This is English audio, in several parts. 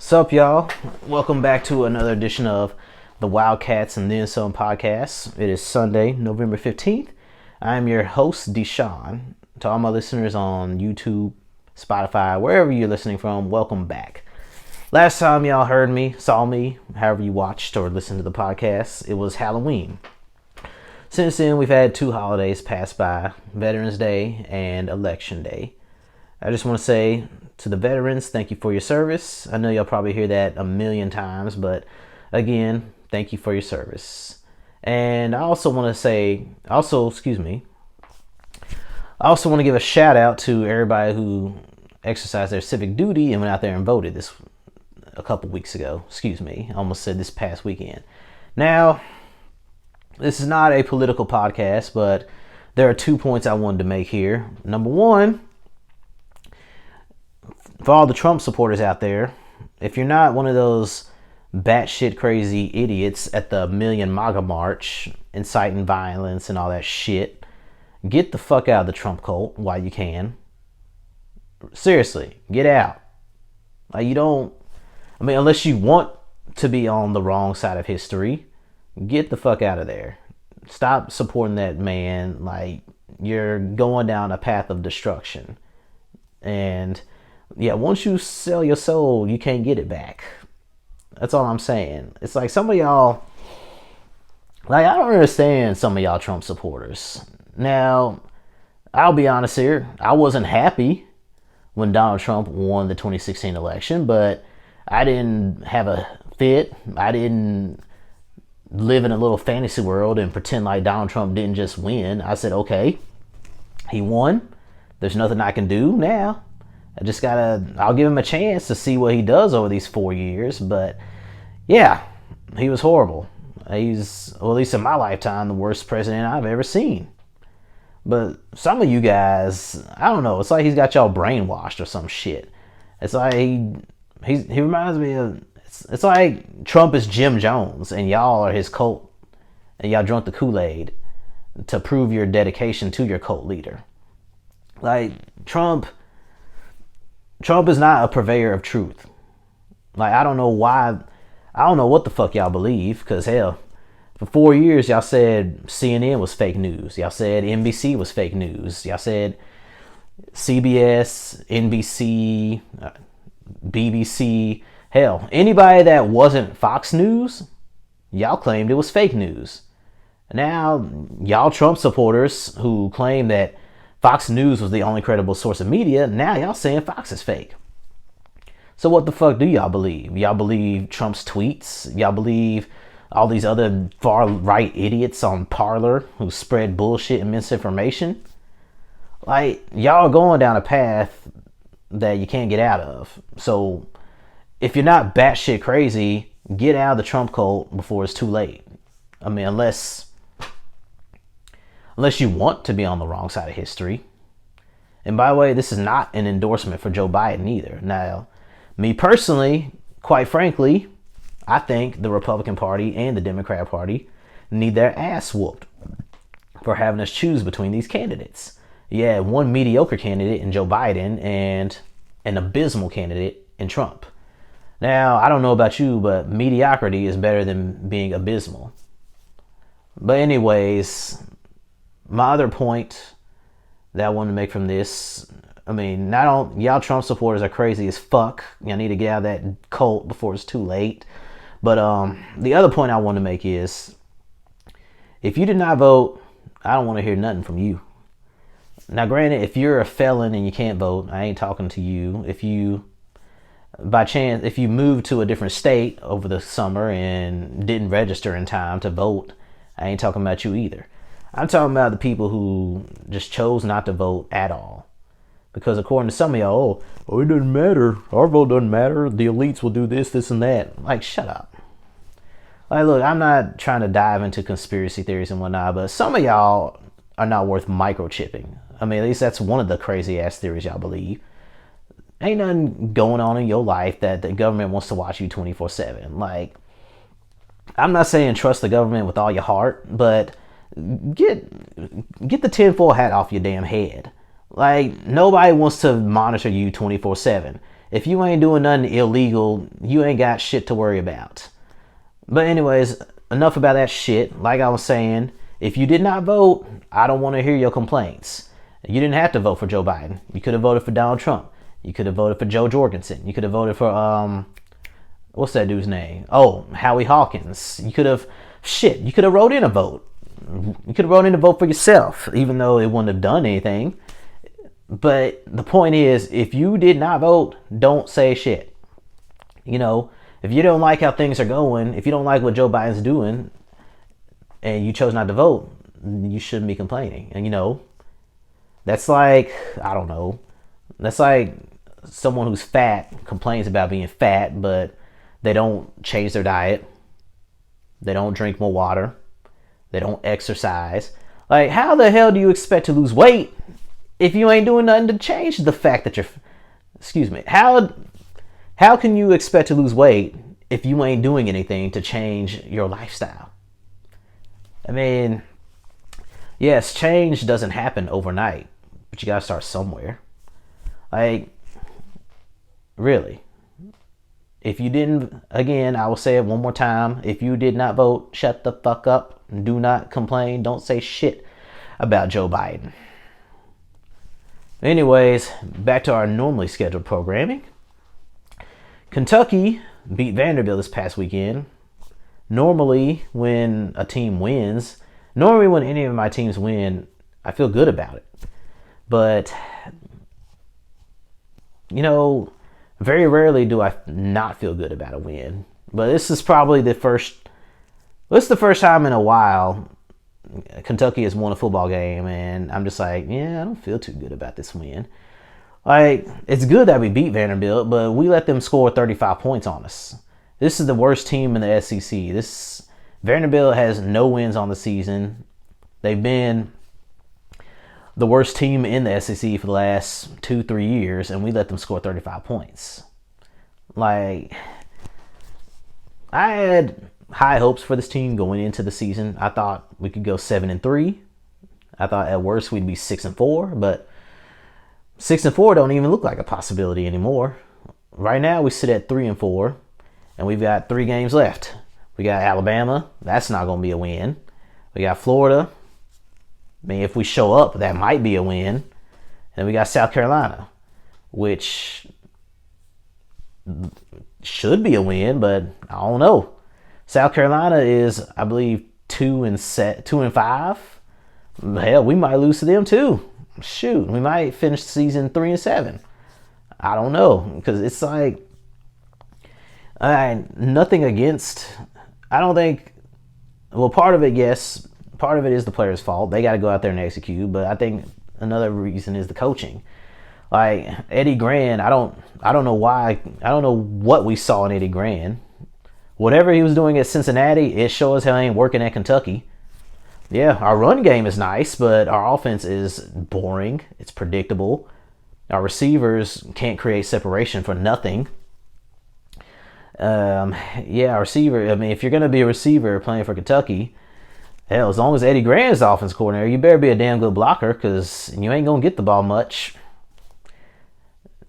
Sup, y'all? Welcome back to another edition of the Wildcats and Then Some podcast. It is Sunday, November 15th. I am your host, Deshaun. To all my listeners on YouTube, Spotify, wherever you're listening from, welcome back. Last time y'all heard me, saw me, however you watched or listened to the podcast, it was Halloween. Since then, we've had two holidays pass by, Veterans Day and Election Day. I just want to say to the veterans, thank you for your service. I know y'all probably hear that a million times, but again, thank you for your service. And I also want to say, I also want to give a shout out to everybody who exercised their civic duty and went out there and voted a couple weeks ago. I almost said this past weekend. Now, this is not a political podcast, but there are 2 points I wanted to make here. Number one, for all the Trump supporters out there, if you're not one of those batshit crazy idiots at the Million MAGA March, inciting violence and all that shit, get the fuck out of the Trump cult while you can. Seriously, get out. Unless you want to be on the wrong side of history, get the fuck out of there. Stop supporting that man. You're going down a path of destruction. And yeah, once you sell your soul, you can't get it back. That's all I'm saying. It's like some of y'all, I don't understand some of y'all Trump supporters. Now, I'll be honest here. I wasn't happy when Donald Trump won the 2016 election, but I didn't have a fit. I didn't live in a little fantasy world and pretend like Donald Trump didn't just win. I said, okay, he won. There's nothing I can do now. I'll give him a chance to see what he does over these 4 years. But yeah, he was horrible. He's, well, at least in my lifetime, the worst president I've ever seen. But some of you guys, I don't know, it's like he's got y'all brainwashed or some shit. It's like he reminds me of, it's like Trump is Jim Jones and y'all are his cult. And y'all drunk the Kool-Aid to prove your dedication to your cult leader. Trump is not a purveyor of truth. I don't know what the fuck y'all believe, because hell, for 4 years y'all said CNN was fake news. Y'all said NBC was fake news. Y'all said CBS, NBC, BBC, hell, anybody that wasn't Fox News, y'all claimed it was fake news. Now, y'all Trump supporters who claim that Fox News was the only credible source of media, now y'all saying Fox is fake. So what the fuck do y'all believe? Y'all believe Trump's tweets? Y'all believe all these other far-right idiots on Parler who spread bullshit and misinformation? Y'all are going down a path that you can't get out of. So if you're not batshit crazy, get out of the Trump cult before it's too late. Unless you want to be on the wrong side of history. And by the way, this is not an endorsement for Joe Biden either. Now, me personally, quite frankly, I think the Republican Party and the Democrat Party need their ass whooped for having us choose between these candidates. Yeah, one mediocre candidate in Joe Biden and an abysmal candidate in Trump. Now, I don't know about you, but mediocrity is better than being abysmal. But anyways, my other point that I wanted to make from this, y'all Trump supporters are crazy as fuck. Y'all need to get out of that cult before it's too late. But the other point I want to make is, if you did not vote, I don't want to hear nothing from you. Now, granted, if you're a felon and you can't vote, I ain't talking to you. If you moved to a different state over the summer and didn't register in time to vote, I ain't talking about you either. I'm talking about the people who just chose not to vote at all. Because according to some of y'all, it doesn't matter. Our vote doesn't matter. The elites will do this, this, and that. Shut up. Look, I'm not trying to dive into conspiracy theories and whatnot, but some of y'all are not worth microchipping. At least that's one of the crazy ass theories y'all believe. Ain't nothing going on in your life that the government wants to watch you 24/7. I'm not saying trust the government with all your heart, but get the tinfoil hat off your damn head. Nobody wants to monitor you 24/7. If you ain't doing nothing illegal, you ain't got shit to worry about. But anyways, enough about that shit. Like I was saying, if you did not vote, I don't want to hear your complaints. You didn't have to vote for Joe Biden. You could have voted for Donald Trump. You could have voted for Joe Jorgensen. You could have voted for, what's that dude's name? Oh, Howie Hawkins. You could have wrote in a vote. You could have wrote in a vote for yourself, even though it wouldn't have done anything. But the point is, if you did not vote, don't say shit. If you don't like how things are going, if you don't like what Joe Biden's doing, and you chose not to vote, you shouldn't be complaining. And that's like, I don't know, that's like someone who's fat complains about being fat, but they don't change their diet. They don't drink more water. They don't exercise. Like, how the hell do you expect to lose weight if you ain't doing nothing to change the fact that how can you expect to lose weight if you ain't doing anything to change your lifestyle? I mean, yes, change doesn't happen overnight, but you gotta start somewhere. Like, really. If you didn't, again, I will say it one more time. If you did not vote, shut the fuck up. Do not complain. Don't say shit about Joe Biden. Anyways, back to our normally scheduled programming. Kentucky beat Vanderbilt this past weekend. Normally, when a team wins, when any of my teams win, I feel good about it. But, very rarely do I not feel good about a win. But this is probably the first time in a while Kentucky has won a football game, and I'm just like, yeah, I don't feel too good about this win. Like, it's good that we beat Vanderbilt, but we let them score 35 points on us. This is the worst team in the SEC. Vanderbilt has no wins on the season. They've been the worst team in the SEC for the last 2-3 years, and we let them score 35 points. Like, I had high hopes for this team going into the season. I thought we could go 7-3. I thought at worst we'd be 6-4, but 6-4 don't even look like a possibility anymore. Right now we sit at 3-4, and we've got 3 games left. We got Alabama. That's not going to be a win. We got Florida. I mean, if we show up, that might be a win. And we got South Carolina, which should be a win, but I don't know. South Carolina is, I believe, 2-5. Hell, we might lose to them too. Shoot, we might finish the season 3-7. I don't know, because it's like, nothing against. I don't think. Well, part of it, yes. Part of it is the players' fault. They got to go out there and execute. But I think another reason is the coaching. Like Eddie Gran, I don't know why. I don't know what we saw in Eddie Gran. Whatever he was doing at Cincinnati, it sure as hell ain't working at Kentucky. Yeah, our run game is nice, but our offense is boring. It's predictable. Our receivers can't create separation for nothing. Our receiver. I mean, if you're gonna be a receiver playing for Kentucky, hell, as long as Eddie Gran is the offense coordinator, you better be a damn good blocker, because you ain't gonna get the ball much.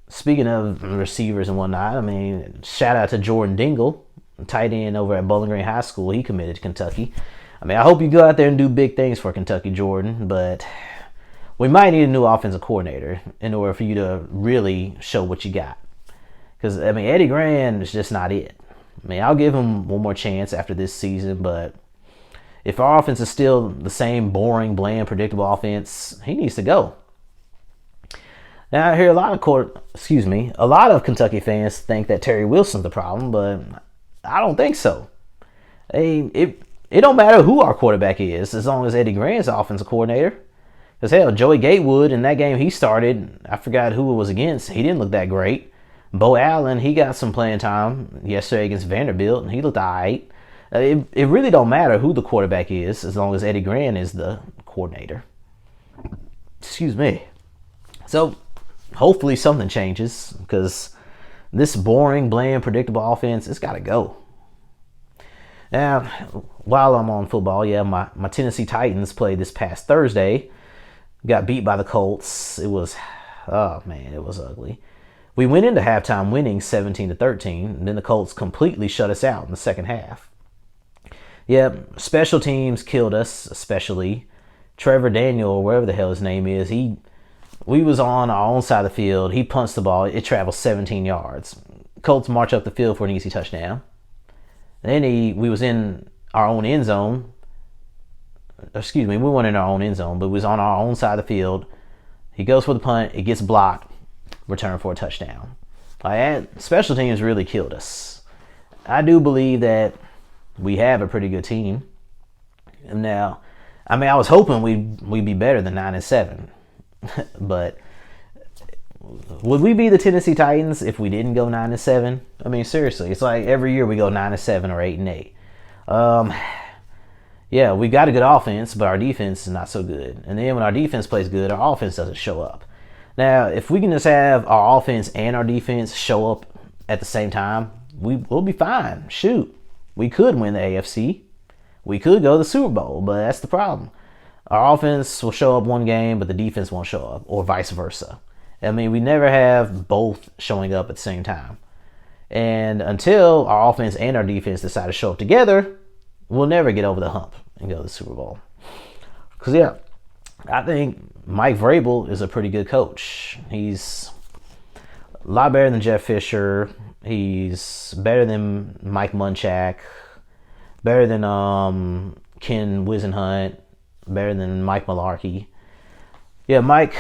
Speaking of receivers and whatnot, I mean, shout out to Jordan Dingle, tight end over at Bowling Green High School. He committed to Kentucky. I mean, I hope you go out there and do big things for Kentucky, Jordan, but we might need a new offensive coordinator in order for you to really show what you got. Because, I mean, Eddie Gran is just not it. I mean, I'll give him one more chance after this season, but if our offense is still the same boring, bland, predictable offense, he needs to go. Now, I hear a lot of Kentucky fans think that Terry Wilson's the problem, but I don't think so. It don't matter who our quarterback is, as long as Eddie Gran's offensive coordinator. Because, hell, Joey Gatewood, in that game he started, I forgot who it was against, he didn't look that great. Bo Allen, he got some playing time yesterday against Vanderbilt, and he looked all right. It really don't matter who the quarterback is, as long as Eddie Gran is the coordinator. Excuse me. So, hopefully something changes, because this boring, bland, predictable offense, it's got to go. Now, while I'm on football, my Tennessee Titans played this past Thursday. Got beat by the Colts. It was ugly. We went into halftime winning 17-13, and then the Colts completely shut us out in the second half. Yep, special teams killed us, especially Trevor Daniel, or whatever the hell his name is. We was on our own side of the field. He punched the ball. It traveled 17 yards. Colts march up the field for an easy touchdown. And then we was in our own end zone. Excuse me, we weren't in our own end zone, but we was on our own side of the field. He goes for the punt. It gets blocked. Return for a touchdown. Special teams really killed us. I do believe that we have a pretty good team. Now, I mean, I was hoping we'd be better than 9-7. But would we be the Tennessee Titans if we didn't go 9-7? I mean, seriously, it's like every year we go 9-7 or 8-8. Yeah, we got a good offense, but our defense is not so good. And then when our defense plays good, our offense doesn't show up. Now, if we can just have our offense and our defense show up at the same time, we'll be fine. Shoot, we could win the AFC. We could go to the Super Bowl, but that's the problem. Our offense will show up one game, but the defense won't show up, or vice versa. I mean, we never have both showing up at the same time. And until our offense and our defense decide to show up together, we'll never get over the hump and go to the Super Bowl. Because, yeah, I think Mike Vrabel is a pretty good coach. He's a lot better than Jeff Fisher. He's better than Mike Munchak. Better than Ken Wisenhunt. Better than Mike Mularkey. Mike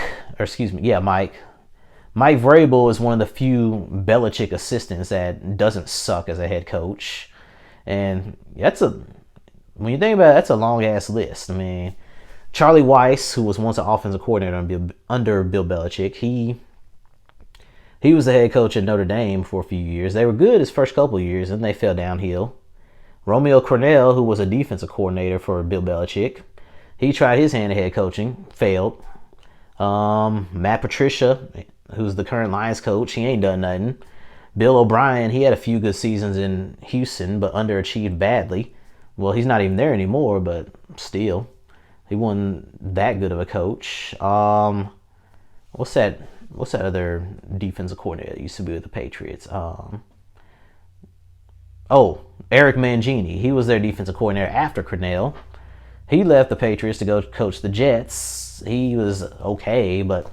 Vrabel is one of the few Belichick assistants that doesn't suck as a head coach. And when you think about it, that's a long ass list. I mean, Charlie Weiss, who was once an offensive coordinator under Bill Belichick, he was the head coach at Notre Dame for a few years. They were good his first couple of years, and they fell downhill. Romeo Crennel, who was a defensive coordinator for Bill Belichick, he tried his hand at head coaching, failed. Matt Patricia, who's the current Lions coach, he ain't done nothing. Bill O'Brien, he had a few good seasons in Houston, but underachieved badly. Well, he's not even there anymore, but still, he wasn't that good of a coach. What's that other defensive coordinator that used to be with the Patriots? Eric Mangini. He was their defensive coordinator after Crennel. He left the Patriots to go coach the Jets. He was okay, but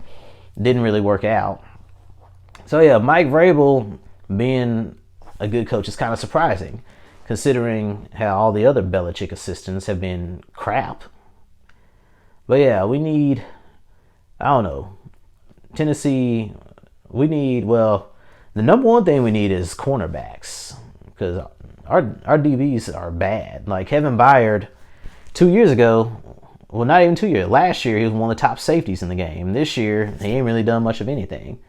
didn't really work out. So yeah, Mike Vrabel being a good coach is kind of surprising, considering how all the other Belichick assistants have been crap. But yeah, we need, Tennessee, the number one thing we need is cornerbacks, because our DBs are bad. Like Kevin Byard, 2 years ago, well, not even 2 years, last year he was one of the top safeties in the game. This year, he ain't really done much of anything.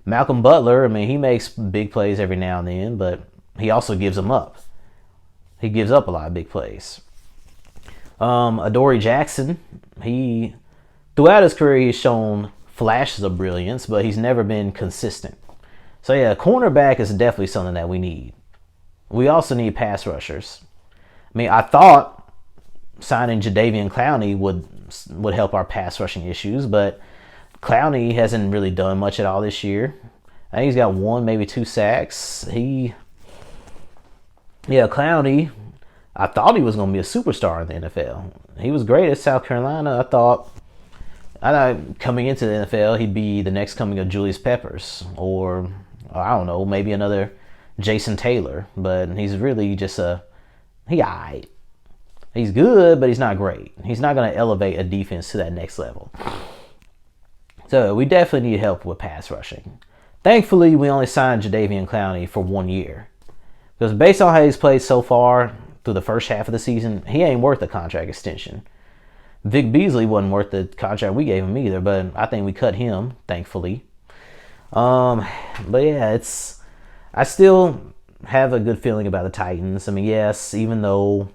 Malcolm Butler, I mean, he makes big plays every now and then, but he also gives them up. He gives up a lot of big plays. Adoree Jackson, throughout his career, he's shown flashes of brilliance, but he's never been consistent. So yeah, cornerback is definitely something that we need. We also need pass rushers. I mean, I thought signing Jadeveon Clowney would help our pass rushing issues, but Clowney hasn't really done much at all this year. I think he's got 1, maybe 2 sacks. Clowney, I thought he was going to be a superstar in the NFL. He was great at South Carolina. I thought coming into the NFL, he'd be the next coming of Julius Peppers, or I don't know, maybe another Jason Taylor. But he's really just alright. He's good, but he's not great. He's not going to elevate a defense to that next level. So we definitely need help with pass rushing. Thankfully, we only signed Jadeveon Clowney for 1 year. Because based on how he's played so far through the first half of the season, he ain't worth a contract extension. Vic Beasley wasn't worth the contract we gave him either, but I think we cut him, thankfully. But yeah, I still have a good feeling about the Titans. I mean, yes, even though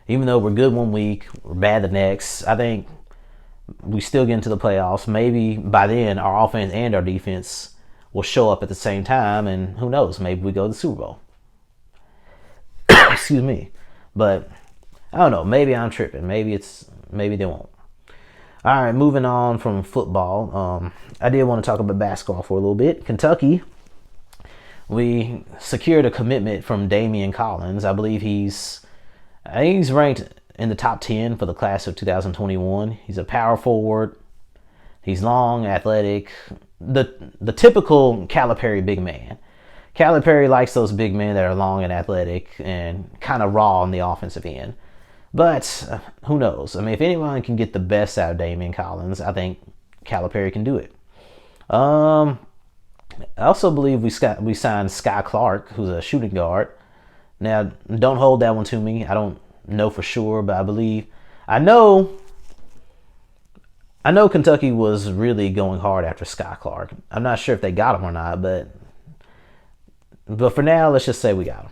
we're good one week, we're bad the next, I think we still get into the playoffs. Maybe by then our offense and our defense will show up at the same time, and who knows, maybe we go to the Super Bowl. Excuse me. But I don't know, maybe I'm tripping. Maybe they won't. All right, moving on from football. I did want to talk about basketball for a little bit. Kentucky, we secured a commitment from Damian Collins. I believe he's ranked in the top 10 for the class of 2021. He's a power forward. He's long, athletic, the typical Calipari big man. Calipari likes those big men that are long and athletic and kind of raw on the offensive end. But who knows? I mean, if anyone can get the best out of Damian Collins, I think Calipari can do it. I also believe we signed Sky Clark, who's a shooting guard. Now, don't hold that one to me. I don't know for sure, but I know Kentucky was really going hard after Sky Clark. I'm not sure if they got him or not, but for now, let's just say we got him.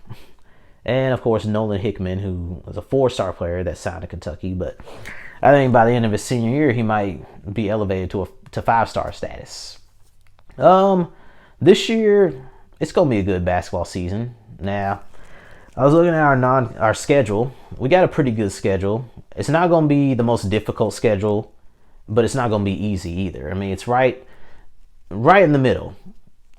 And of course, Nolan Hickman, who was a 4-star player that signed to Kentucky, but I think by the end of his senior year, he might be elevated to 5-star status. This year, it's gonna be a good basketball season. Now, I was looking at our schedule. We got a pretty good schedule. It's not gonna be the most difficult schedule, but it's not gonna be easy either. I mean, it's right in the middle.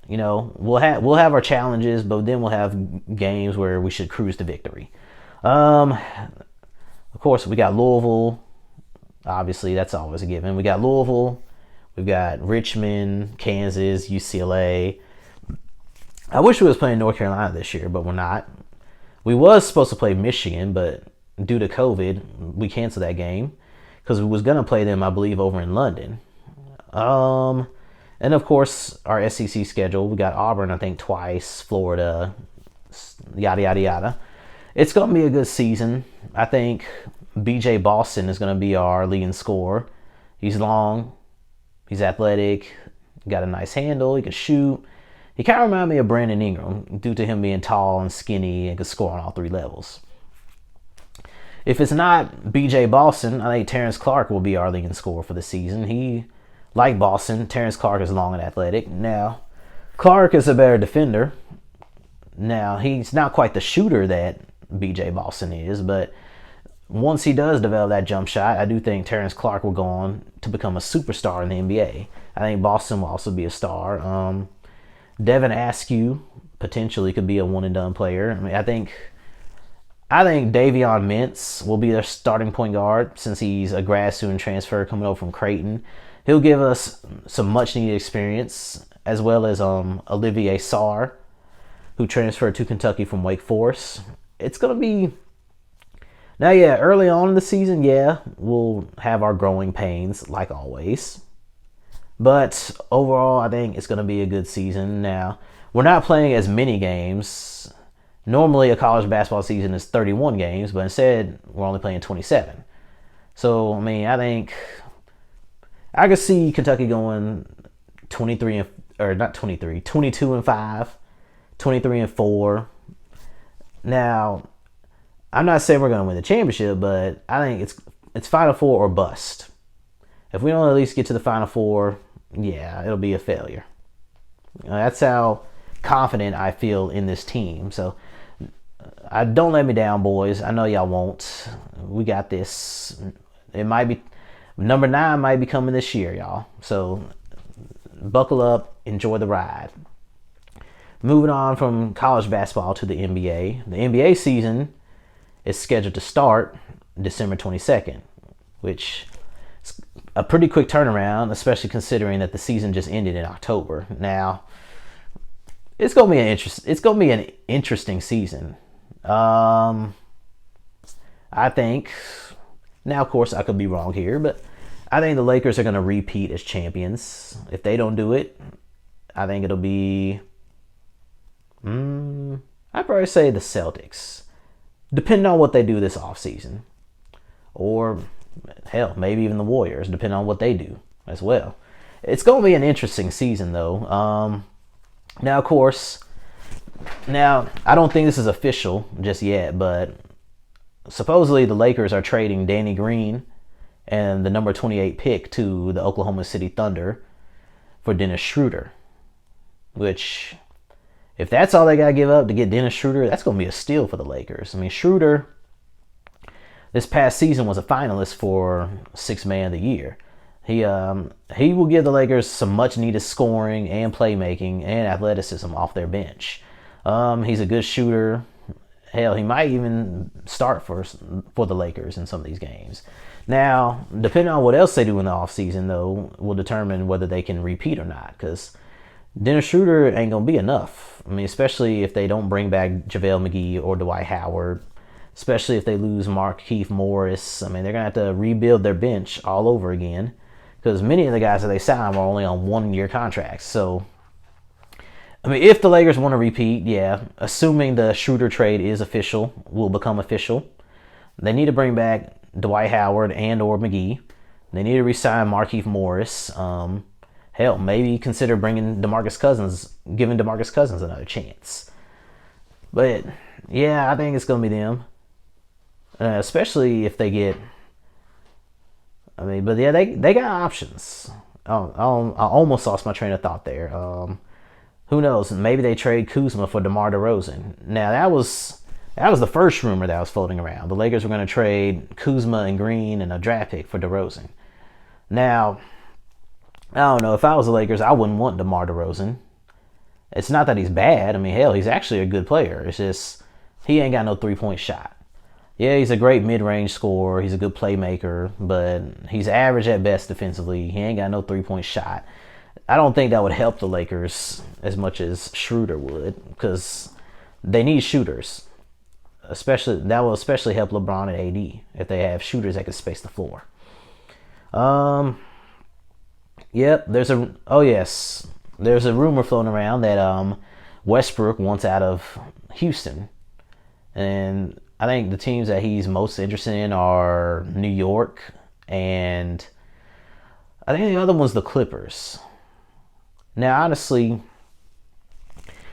You know, we'll have our challenges, but then we'll have games where we should cruise to victory. Of course, we got Louisville. Obviously, that's always a given. We got Louisville. We've got Richmond, Kansas, UCLA. I wish we was playing North Carolina this year, but we're not. We was supposed to play Michigan, but due to COVID, we canceled that game because we was gonna play them, I believe, over in London. And of course, our SEC schedule, we got Auburn, I think, twice, Florida, yada, yada, yada. It's going to be a good season. I think BJ Boston is going to be our leading scorer. He's long, he's athletic, got a nice handle, he can shoot. He kind of reminds me of Brandon Ingram due to him being tall and skinny and can score on all 3 levels. If it's not BJ Boston, I think Terrence Clark will be our leading scorer for the season. Like Boston, Terrence Clark is long and athletic. Now, Clark is a better defender. Now, he's not quite the shooter that BJ Boston is, but once he does develop that jump shot, I do think Terrence Clark will go on to become a superstar in the NBA. I think Boston will also be a star. Devin Askew potentially could be a one-and-done player. I mean, I think Davion Mintz will be their starting point guard since he's a grad student transfer coming over from Creighton. He'll give us some much-needed experience, as well as Olivier Sarr, who transferred to Kentucky from Wake Forest. It's going to be... Now, yeah, early on in the season, yeah, we'll have our growing pains, like always. But overall, I think it's going to be a good season. Now, we're not playing as many games. Normally, a college basketball season is 31 games, but instead, we're only playing 27. So, I mean, I think... I could see Kentucky going 22 and 5, 23 and 4. Now, I'm not saying we're going to win the championship, but I think it's Final Four or bust. If we don't at least get to the Final Four, yeah, it'll be a failure. That's how confident I feel in this team. So, don't let me down, boys. I know y'all won't. We got this. It might be... Number 9 might be coming this year, y'all. So buckle up, enjoy the ride. Moving on from college basketball to the NBA. The NBA season is scheduled to start December 22nd, which is a pretty quick turnaround, especially considering that the season just ended in October. Now, it's gonna be an interesting season. I think. Now, of course, I could be wrong here, but I think the Lakers are going to repeat as champions. If they don't do it, I think it'll be... I'd probably say the Celtics, depending on what they do this offseason. Or, hell, maybe even the Warriors, depending on what they do as well. It's going to be an interesting season, though. Now, of course, I don't think this is official just yet, but... Supposedly, the Lakers are trading Danny Green and the number 28 pick to the Oklahoma City Thunder for Dennis Schroeder. Which, if that's all they got to give up to get Dennis Schroeder, that's going to be a steal for the Lakers. I mean, Schroeder, this past season, was a finalist for Sixth Man of the Year. He will give the Lakers some much needed scoring and playmaking and athleticism off their bench. He's a good shooter. Hell, he might even start for the Lakers in some of these games. Now, depending on what else they do in the offseason, though, will determine whether they can repeat or not. Because Dennis Schroeder ain't going to be enough. I mean, especially if they don't bring back JaVale McGee or Dwight Howard. Especially if they lose Markieff Morris. I mean, they're going to have to rebuild their bench all over again. Because many of the guys that they signed were only on 1-year contracts. So, I mean, if the Lakers want to repeat, yeah, assuming the Schroeder trade is official, will become official, they need to bring back Dwight Howard and or McGee. They need to re-sign Markieff Morris. Hell, maybe consider giving DeMarcus Cousins another chance. But yeah, I think it's gonna be them, especially if they get. I mean, but yeah, they got options. I almost lost my train of thought there. Who knows? Maybe they trade Kuzma for DeMar DeRozan. Now that was the first rumor that was floating around. The Lakers were going to trade Kuzma and Green and a draft pick for DeRozan. Now, I don't know. If I was the Lakers, I wouldn't want DeMar DeRozan. It's not that he's bad. I mean, hell, he's actually a good player. It's just he ain't got no three-point shot. Yeah, he's a great mid-range scorer. He's a good playmaker, but he's average at best defensively. He ain't got no three-point shot. I don't think that would help the Lakers as much as Schroeder would, because they need shooters. That will especially help LeBron and AD if they have shooters that can space the floor. Yep. There's a rumor floating around that Westbrook wants out of Houston, and I think the teams that he's most interested in are New York, and I think the other one's the Clippers. Now, honestly,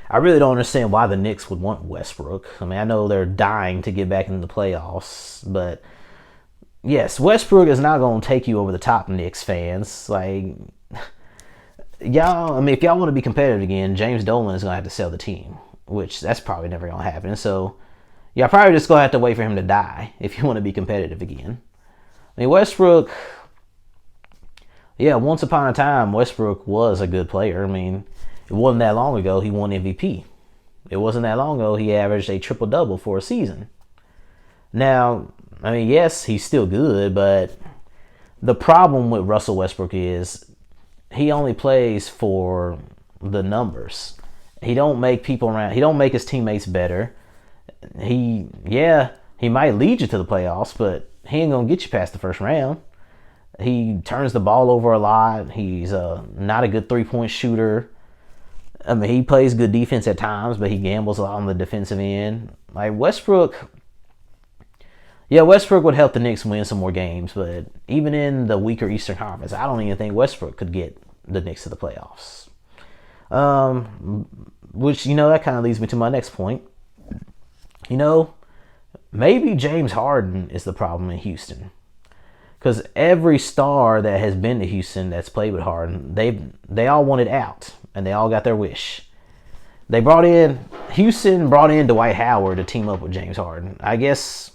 I really don't understand why the Knicks would want Westbrook. I mean, I know they're dying to get back into the playoffs, but yes, Westbrook is not going to take you over the top, Knicks fans. Like, y'all, I mean, if y'all want to be competitive again, James Dolan is going to have to sell the team, which that's probably never going to happen. So, y'all probably just going to have to wait for him to die if you want to be competitive again. I mean, Westbrook, yeah, once upon a time, Westbrook was a good player. I mean, it wasn't that long ago he won MVP. It wasn't that long ago he averaged a triple-double for a season. Now, I mean, yes, he's still good, but the problem with Russell Westbrook is he only plays for the numbers. He don't make his teammates better. He might lead you to the playoffs, but he ain't going to get you past the first round. He turns the ball over a lot. He's not a good three-point shooter. I mean, he plays good defense at times, but he gambles a lot on the defensive end. Like Westbrook would help the Knicks win some more games, but even in the weaker Eastern Conference, I don't even think Westbrook could get the Knicks to the playoffs. Which, that kind of leads me to my next point. Maybe James Harden is the problem in Houston. Because every star that has been to Houston that's played with Harden, they all wanted out, and they all got their wish. Houston brought in Dwight Howard to team up with James Harden. I guess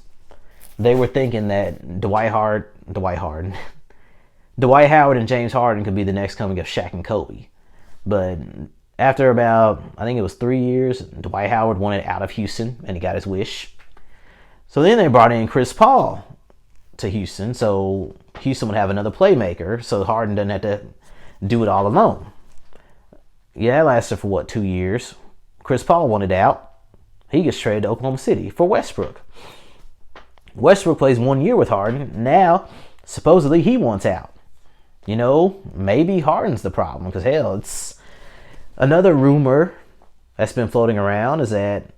they were thinking that Dwight Howard and James Harden could be the next coming of Shaq and Kobe. But after about, I think it was 3 years, Dwight Howard wanted out of Houston, and he got his wish. So then they brought in Chris Paul to Houston, so Houston would have another playmaker, so Harden doesn't have to do it all alone. Yeah, that lasted for 2 years. Chris Paul wanted out. He gets traded to Oklahoma City for Westbrook. Westbrook plays 1 year with Harden. Now, supposedly he wants out. Maybe Harden's the problem, because hell, it's another rumor that's been floating around is that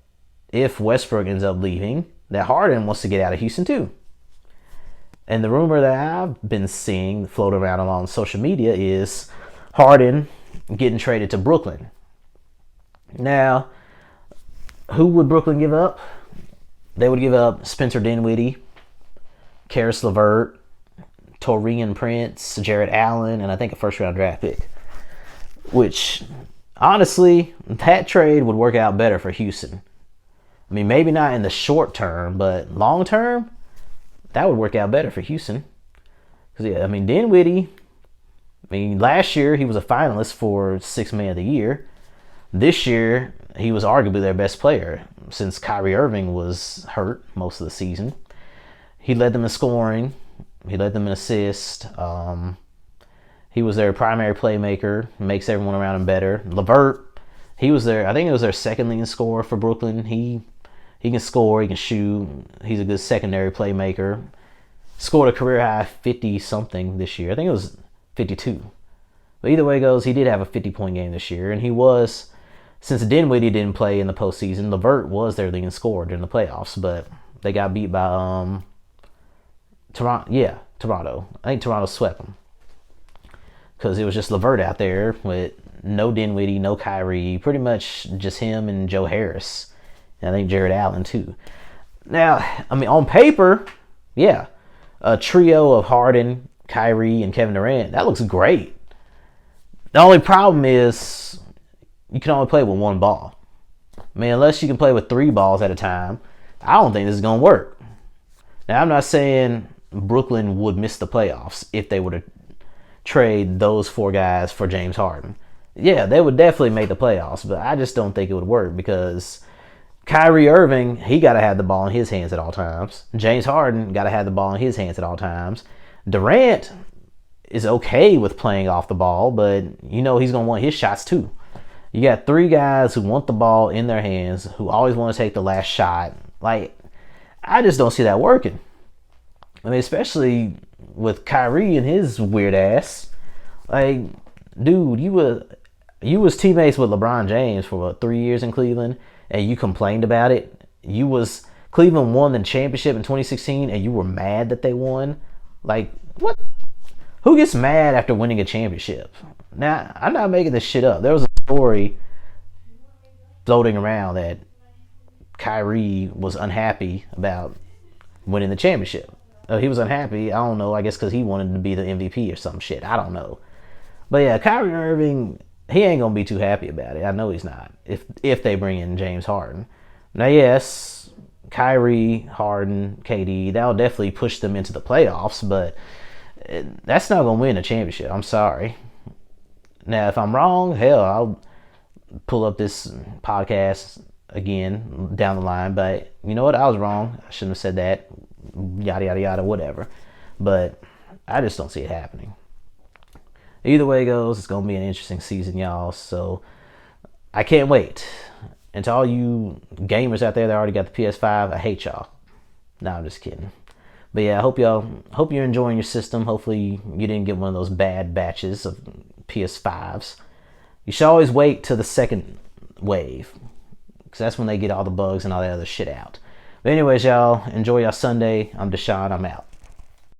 if Westbrook ends up leaving, that Harden wants to get out of Houston too. And the rumor that I've been seeing float around on social media is Harden getting traded to Brooklyn. Now, who would Brooklyn give up? They would give up Spencer Dinwiddie, Karis LeVert, Taurean Prince, Jarrett Allen, and I think a first-round draft pick. Which, honestly, that trade would work out better for Houston. I mean, maybe not in the short term, but long term, that would work out better for Houston. Because, Dinwiddie, I mean, last year he was a finalist for Sixth Man of the Year. This year he was arguably their best player since Kyrie Irving was hurt most of the season. He led them in scoring. He led them in assists. He was their primary playmaker. Makes everyone around him better. LeVert, he was their, I think it was their second leading scorer for Brooklyn. He can score. He can shoot. He's a good secondary playmaker. Scored a career high 50 something this year. I think it was 52. But either way it goes, he did have a 50-point game this year, and he was, since Dinwiddie didn't play in the postseason, LeVert was their leading scorer during the playoffs, but they got beat by Toronto. Yeah, Toronto. I think Toronto swept them because it was just LeVert out there with no Dinwiddie, no Kyrie, pretty much just him and Joe Harris, and I think Jared Allen too. Now, I mean, on paper, yeah, a trio of Harden, Kyrie, and Kevin Durant, that looks great. The only problem is you can only play with one ball. I mean, unless you can play with three balls at a time, I don't think this is going to work. Now, I'm not saying Brooklyn would miss the playoffs if they were to trade those four guys for James Harden. Yeah, they would definitely make the playoffs, but I just don't think it would work because Kyrie Irving, he got to have the ball in his hands at all times. James Harden got to have the ball in his hands at all times. Durant is okay with playing off the ball, but you know he's going to want his shots too. You got three guys who want the ball in their hands, who always want to take the last shot. Like, I just don't see that working. I mean, especially with Kyrie and his weird ass. Like, dude, you was teammates with LeBron James for what, 3 years in Cleveland, and you complained about it. Cleveland won the championship in 2016, and you were mad that they won. Like, what? Who gets mad after winning a championship? Now, I'm not making this shit up. There was a story floating around that Kyrie was unhappy about winning the championship. He was unhappy, I don't know, I guess because he wanted to be the MVP or some shit. I don't know. But yeah, Kyrie Irving, he ain't going to be too happy about it. I know he's not, if they bring in James Harden. Now, yes, Kyrie, Harden, KD, that'll definitely push them into the playoffs, but that's not going to win a championship. I'm sorry. Now, if I'm wrong, hell, I'll pull up this podcast again down the line. But you know what? I was wrong. I shouldn't have said that. Yada, yada, yada, whatever. But I just don't see it happening. Either way it goes, it's going to be an interesting season, y'all. So I can't wait. And to all you gamers out there that already got the PS5, I hate y'all. No, I'm just kidding. But yeah, I hope you're enjoying your system. Hopefully you didn't get one of those bad batches of PS5s. You should always wait till the second wave, because that's when they get all the bugs and all that other shit out. But anyways, y'all, enjoy your Sunday. I'm Deshaun. I'm out.